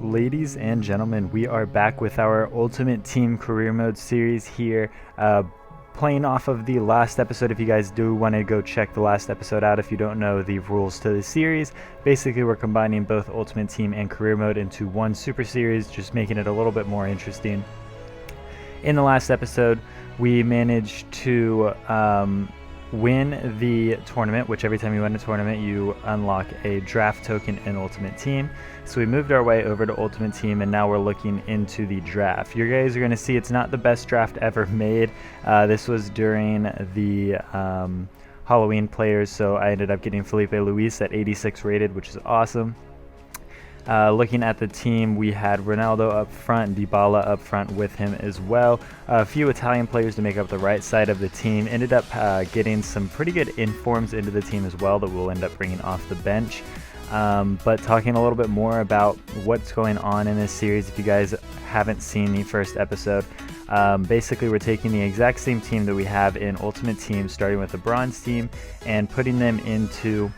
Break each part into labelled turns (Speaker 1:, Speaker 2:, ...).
Speaker 1: Ladies and gentlemen, we are back with our Ultimate Team Career Mode series here, playing off of the last episode. If you guys do want to go check the last episode out, if you don't know the rules to the series, basically we're combining both Ultimate Team and Career Mode into one super series, just making it a little bit more interesting. In the last episode, we managed to win the tournament, which every time you win a tournament you unlock a draft token in Ultimate Team. So we moved our way over to Ultimate Team, and now we're looking into the draft. You guys are going to see it's not the best draft ever made. This was during the Halloween players, so I ended up getting Felipe Luis at 86 rated, which is awesome. Looking at the team, we had Ronaldo up front, Dybala up front with him as well. A few Italian players to make up the right side of the team. Ended up getting some pretty good informs into the team as well that we'll end up bringing off the bench. But talking a little bit more about what's going on in this series, if you guys haven't seen the first episode, basically we're taking the exact same team that we have in Ultimate Team, starting with the bronze team, and putting them into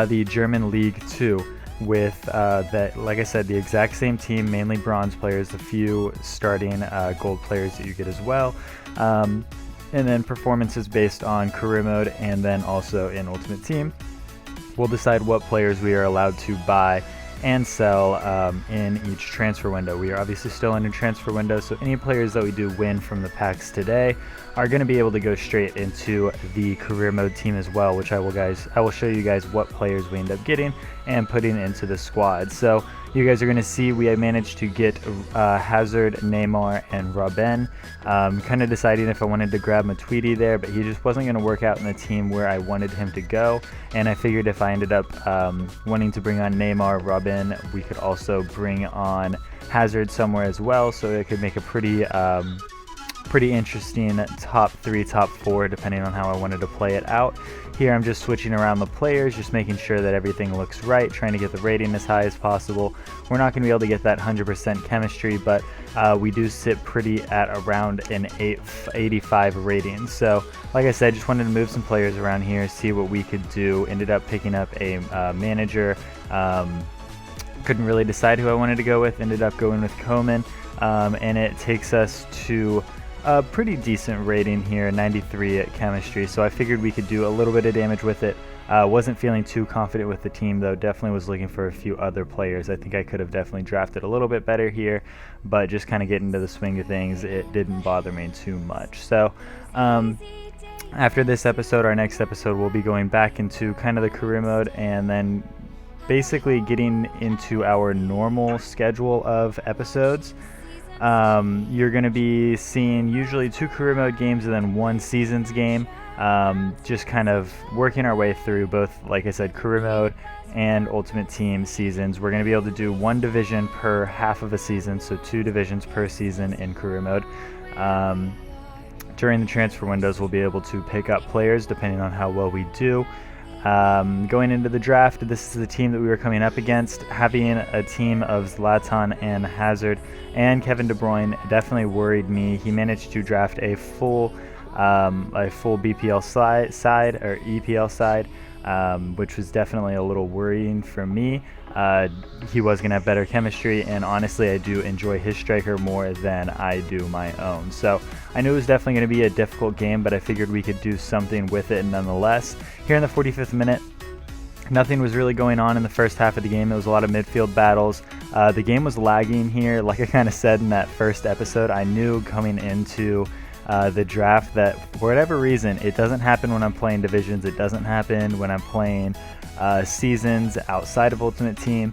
Speaker 1: the German League 2. With that, like I said, the exact same team, mainly bronze players, a few starting gold players that you get as well, and then performances based on career mode, and then also in Ultimate Team we'll decide what players we are allowed to buy and sell in each transfer window. We are obviously still in a transfer window, so any players that we do win from the packs today are going to be able to go straight into the career mode team as well, which I will show you guys what players we end up getting and putting into the squad. So you guys are going to see we managed to get Hazard, Neymar, and Robben. Kind of deciding if I wanted to grab Matuidi there, but he just wasn't going to work out in the team where I wanted him to go, and I figured if I ended up wanting to bring on Neymar, Robben, we could also bring on Hazard somewhere as well, so it could make a pretty interesting top 3, top 4, depending on how I wanted to play it out. Here I'm just switching around the players, just making sure that everything looks right, trying to get the rating as high as possible. We're not going to be able to get that 100% chemistry, but we do sit pretty at around an 85 rating. So like I said, just wanted to move some players around here, see what we could do. Ended up picking up a manager. Couldn't really decide who I wanted to go with. Ended up going with Koeman, and it takes us to a pretty decent rating here, 93 at chemistry, so I figured we could do a little bit of damage with it. Wasn't feeling too confident with the team though, definitely was looking for a few other players. I think I could have definitely drafted a little bit better here, but just kind of getting into the swing of things, it didn't bother me too much. So after this episode, our next episode, we'll be going back into kind of the career mode, and then basically getting into our normal schedule of episodes. You're going to be seeing usually 2 career mode games and then 1 seasons game, just kind of working our way through both, like I said, career mode and Ultimate Team seasons. We're going to be able to do 1 division per half of a season, so 2 divisions per season in career mode. During the transfer windows, we'll be able to pick up players depending on how well we do. Going into the draft, this is the team that we were coming up against. Having a team of Zlatan and Hazard and Kevin De Bruyne definitely worried me. He managed to draft a full BPL side or EPL side, which was definitely a little worrying for me. He was going to have better chemistry, and honestly I do enjoy his striker more than I do my own. So I knew it was definitely going to be a difficult game, but I figured we could do something with it nonetheless. Here in the 45th minute, nothing was really going on in the first half of the game. It was a lot of midfield battles. The game was lagging here. Like I kind of said in that first episode, I knew coming into the draft that for whatever reason, it doesn't happen when I'm playing divisions. It doesn't happen when I'm playing seasons outside of Ultimate Team.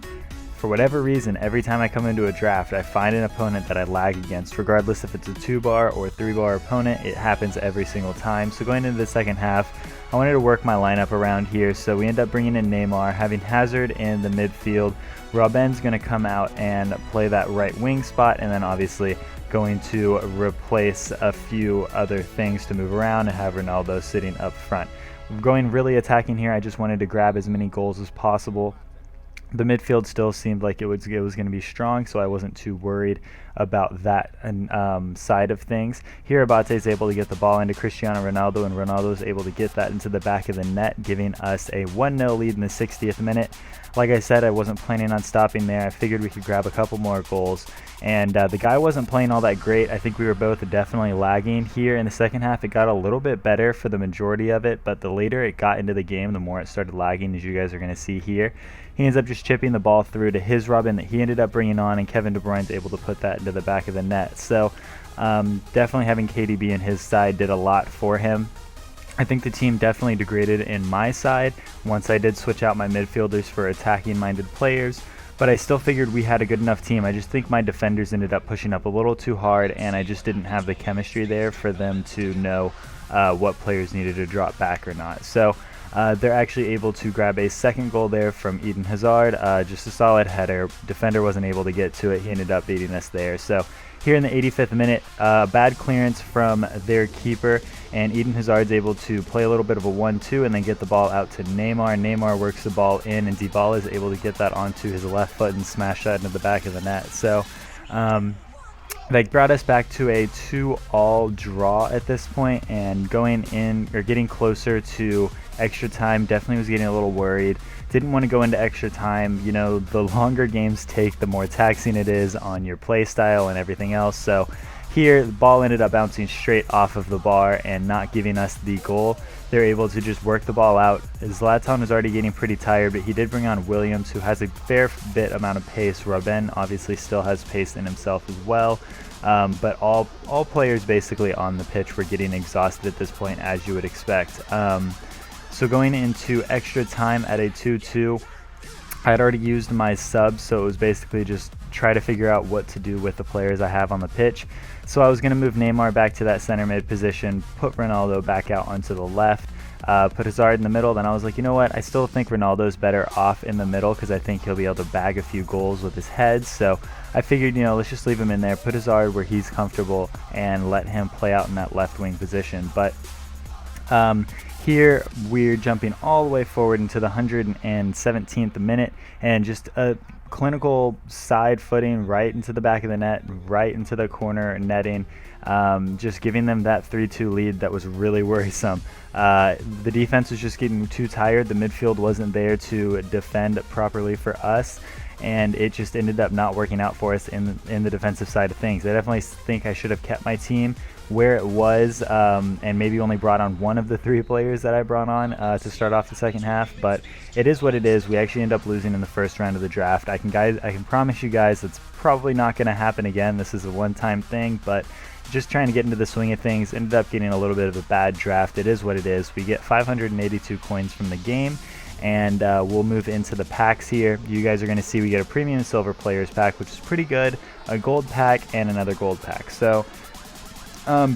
Speaker 1: For whatever reason, every time I come into a draft, I find an opponent that I lag against. Regardless if it's a 2-bar or 3-bar opponent, it happens every single time. So going into the second half, I wanted to work my lineup around here, so we end up bringing in Neymar, having Hazard in the midfield. Robben's going to come out and play that right wing spot, and then obviously going to replace a few other things to move around and have Ronaldo sitting up front. Going really attacking here, I just wanted to grab as many goals as possible. the midfield still seemed like it was going to be strong, so I wasn't too worried about that side of things. Here, Abate is able to get the ball into Cristiano Ronaldo, and Ronaldo is able to get that into the back of the net, giving us a 1-0 lead in the 60th minute. Like I said, I wasn't planning on stopping there. I figured we could grab a couple more goals, and the guy wasn't playing all that great. I think we were both definitely lagging here in the second half. It got a little bit better for the majority of it, but the later it got into the game, the more it started lagging, as you guys are going to see here. He ends up just chipping the ball through to his Robin that he ended up bringing on, and Kevin De Bruyne's able to put that into the back of the net. So definitely having KDB in his side did a lot for him. I think the team definitely degraded in my side once I did switch out my midfielders for attacking-minded players, but I still figured we had a good enough team. I just think my defenders ended up pushing up a little too hard, and I just didn't have the chemistry there for them to know what players needed to drop back or not. So they're actually able to grab a second goal there from Eden Hazard, just a solid header. Defender wasn't able to get to it. He ended up beating us there. So here in the 85th minute, bad clearance from their keeper, and Eden Hazard's able to play a little bit of a 1-2 and then get the ball out to Neymar. Neymar works the ball in, and Dybala is able to get that onto his left foot and smash that into the back of the net. So that brought us back to a 2-2 draw at this point, and going in or getting closer to extra time, definitely was getting a little worried. Didn't want to go into extra time. You know, the longer games take, the more taxing it is on your play style and everything else. So here, the ball ended up bouncing straight off of the bar and not giving us the goal. They're able to just work the ball out. Zlatan was already getting pretty tired, but he did bring on Williams, who has a fair bit amount of pace. Robben obviously still has pace in himself as well. But all players basically on the pitch were getting exhausted at this point, as you would expect. So going into extra time at a 2-2, I had already used my subs, so it was basically just try to figure out what to do with the players I have on the pitch. So I was going to move Neymar back to that center mid position, put Ronaldo back out onto the left, put Hazard in the middle. Then I was like, you know what, I still think Ronaldo's better off in the middle because I think he'll be able to bag a few goals with his head. So I figured, you know, let's just leave him in there, put Hazard where he's comfortable, and let him play out in that left wing position. But here we're jumping all the way forward into the 117th minute, and just a clinical side footing right into the back of the net, right into the corner netting, just giving them that 3-2 lead that was really worrisome. The defense was just getting too tired. The midfield wasn't there to defend properly for us, and it just ended up not working out for us in the defensive side of things. I definitely think I should have kept my team where it was, and maybe only brought on one of the three players that I brought on to start off the second half, but it is what it is. We actually end up losing in the first round of the draft. I can promise you guys it's probably not going to happen again. This is a one-time thing, but just trying to get into the swing of things, ended up getting a little bit of a bad draft. It is what it is. We get 582 coins from the game, and we'll move into the packs here. You guys are going to see we get a premium silver players pack, which is pretty good, a gold pack, and another gold pack. So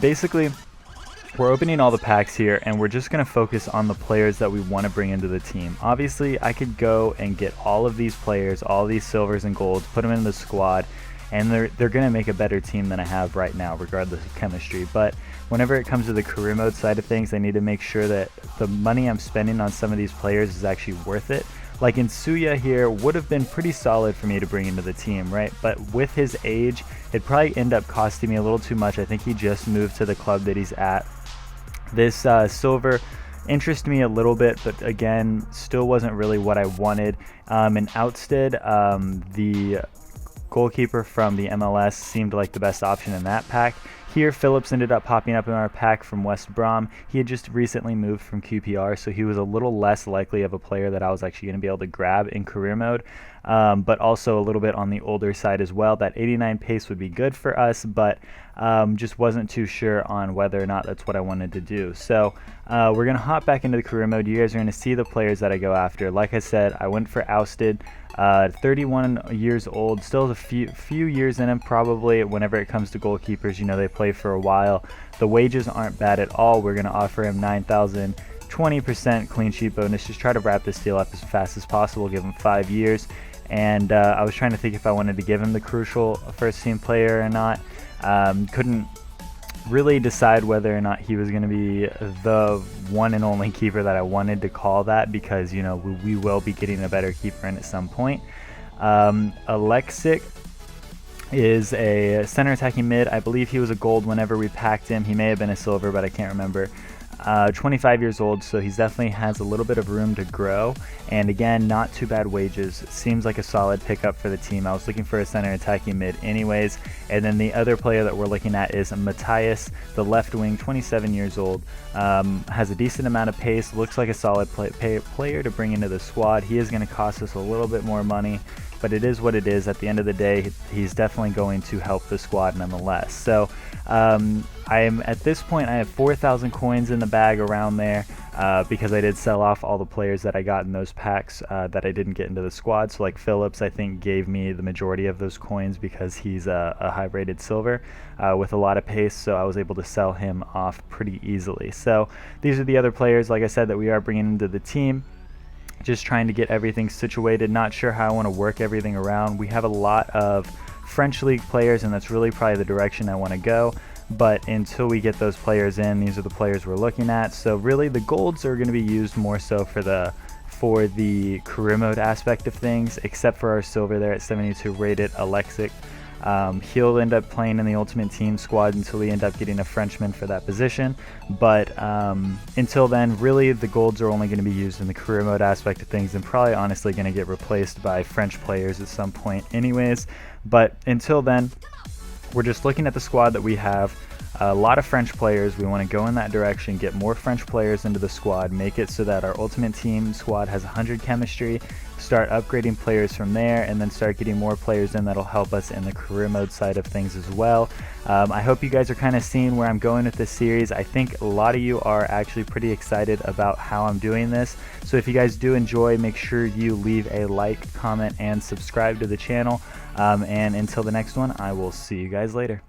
Speaker 1: basically, we're opening all the packs here, and we're just going to focus on the players that we want to bring into the team. Obviously, I could go and get all of these players, all these silvers and golds, put them in the squad, and they're going to make a better team than I have right now, regardless of chemistry. But whenever it comes to the career mode side of things, I need to make sure that the money I'm spending on some of these players is actually worth it. Like in Suya here, would have been pretty solid for me to bring into the team, right? But with his age, it'd probably end up costing me a little too much. I think he just moved to the club that he's at. This silver interested me a little bit, but again, still wasn't really what I wanted. And Outstead, the goalkeeper from the MLS, seemed like the best option in that pack. Here, Phillips ended up popping up in our pack from West Brom. He had just recently moved from QPR, so he was a little less likely of a player that I was actually going to be able to grab in career mode, but also a little bit on the older side as well. That 89 pace would be good for us, but just wasn't too sure on whether or not that's what I wanted to do. So we're going to hop back into the career mode. You guys are going to see the players that I go after. Like I said, I went for Ousted. 31 years old, still has a few years in him probably. Whenever it comes to goalkeepers, you know, they play for a while. The wages aren't bad at all. We're going to offer him 9,000, 20% clean sheet bonus. Just try to wrap this deal up as fast as possible, give him 5 years. And I was trying to think if I wanted to give him the crucial first team player or not. Couldn't really decide whether or not he was going to be the one and only keeper that I wanted to call that, because, you know, we will be getting a better keeper in at some point. Alexic is a center attacking mid. I believe he was a gold whenever we packed him. He may have been a silver, but I can't remember. 25 years old, so he's definitely has a little bit of room to grow, and again, not too bad wages. Seems like a solid pickup for the team. I was looking for a center attacking mid anyways. And then the other player that we're looking at is Matthias, the left wing, 27 years old, has a decent amount of pace, looks like a solid player to bring into the squad. He is going to cost us a little bit more money, but it is what it is. At the end of the day, he's definitely going to help the squad nonetheless. So I'm at this point, I have 4,000 coins in the bag around there, because I did sell off all the players that I got in those packs that I didn't get into the squad. So like Phillips, I think, gave me the majority of those coins because he's a high rated silver with a lot of pace, so I was able to sell him off pretty easily. So these are the other players, like I said, that we are bringing into the team. Just trying to get everything situated, not sure how I want to work everything around. We have a lot of French League players, and that's really probably the direction I want to go. But until we get those players in, these are the players we're looking at. So really the golds are going to be used more so for the career mode aspect of things, except for our silver there at 72 rated Alexic. He'll end up playing in the Ultimate Team squad until we end up getting a Frenchman for that position. But until then, really the golds are only going to be used in the career mode aspect of things, and probably honestly going to get replaced by French players at some point anyways. But until then, we're just looking at the squad that we have. A lot of French players. We want to go in that direction, get more French players into the squad, make it so that our Ultimate Team squad has 100 chemistry, start upgrading players from there, and then start getting more players in that'll help us in the career mode side of things as well. I hope you guys are kind of seeing where I'm going with this series. I think a lot of you are actually pretty excited about how I'm doing this. So if you guys do enjoy, make sure you leave a like, comment, and subscribe to the channel. And until the next one, I will see you guys later.